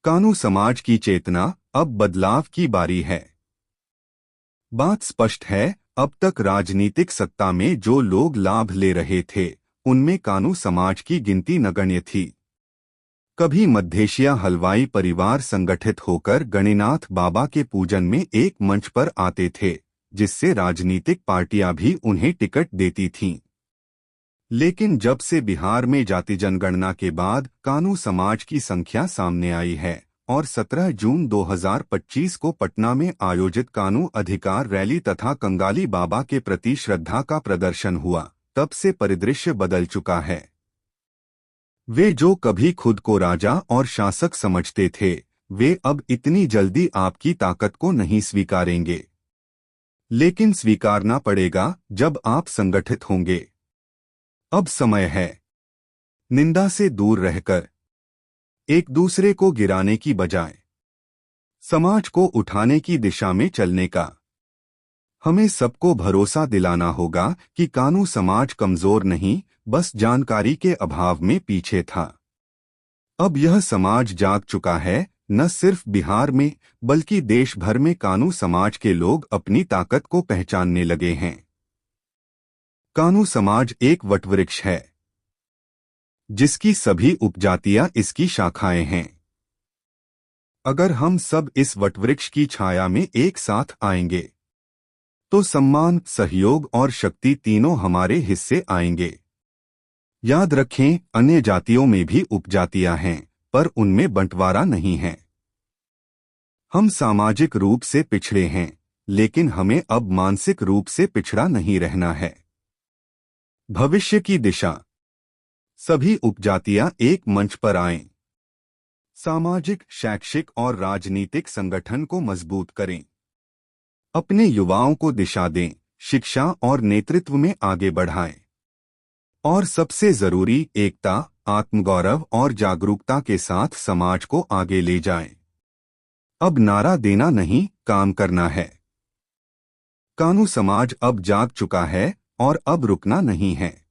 कानू समाज की चेतना, अब बदलाव की बारी है। बात स्पष्ट है, अब तक राजनीतिक सत्ता में जो लोग लाभ ले रहे थे, उनमें कानू समाज की गिनती नगण्य थी। कभी मध्येशिया हलवाई परिवार संगठित होकर गणिनाथ बाबा के पूजन में एक मंच पर आते थे, जिससे राजनीतिक पार्टियां भी उन्हें टिकट देती थीं। लेकिन जब से बिहार में जाति जनगणना के बाद कानू समाज की संख्या सामने आई है और 17 जून 2025 को पटना में आयोजित कानू अधिकार रैली तथा कंगाली बाबा के प्रति श्रद्धा का प्रदर्शन हुआ, तब से परिदृश्य बदल चुका है। वे जो कभी खुद को राजा और शासक समझते थे, वे अब इतनी जल्दी आपकी ताकत को नहीं स्वीकारेंगे। लेकिन स्वीकारना पड़ेगा जब आप संगठित होंगे। अब समय है निंदा से दूर रहकर एक दूसरे को गिराने की बजाय समाज को उठाने की दिशा में चलने का। हमें सबको भरोसा दिलाना होगा कि कानू समाज कमजोर नहीं, बस जानकारी के अभाव में पीछे था। अब यह समाज जाग चुका है। न सिर्फ बिहार में बल्कि देश भर में कानू समाज के लोग अपनी ताकत को पहचानने लगे हैं। कानू समाज एक वटवृक्ष है, जिसकी सभी उपजातियां इसकी शाखाएं हैं। अगर हम सब इस वटवृक्ष की छाया में एक साथ आएंगे, तो सम्मान, सहयोग और शक्ति तीनों हमारे हिस्से आएंगे। याद रखें, अन्य जातियों में भी उपजातियां हैं, पर उनमें बंटवारा नहीं है। हम सामाजिक रूप से पिछड़े हैं, लेकिन हमें अब मानसिक रूप से पिछड़ा नहीं रहना है। भविष्य की दिशा, सभी उपजातियां एक मंच पर आएं। सामाजिक, शैक्षिक और राजनीतिक संगठन को मजबूत करें। अपने युवाओं को दिशा दें, शिक्षा और नेतृत्व में आगे बढ़ाएं। और सबसे जरूरी, एकता, आत्मगौरव और जागरूकता के साथ समाज को आगे ले जाएं। अब नारा देना नहीं, काम करना है। कानू समाज अब जाग चुका है और अब रुकना नहीं है।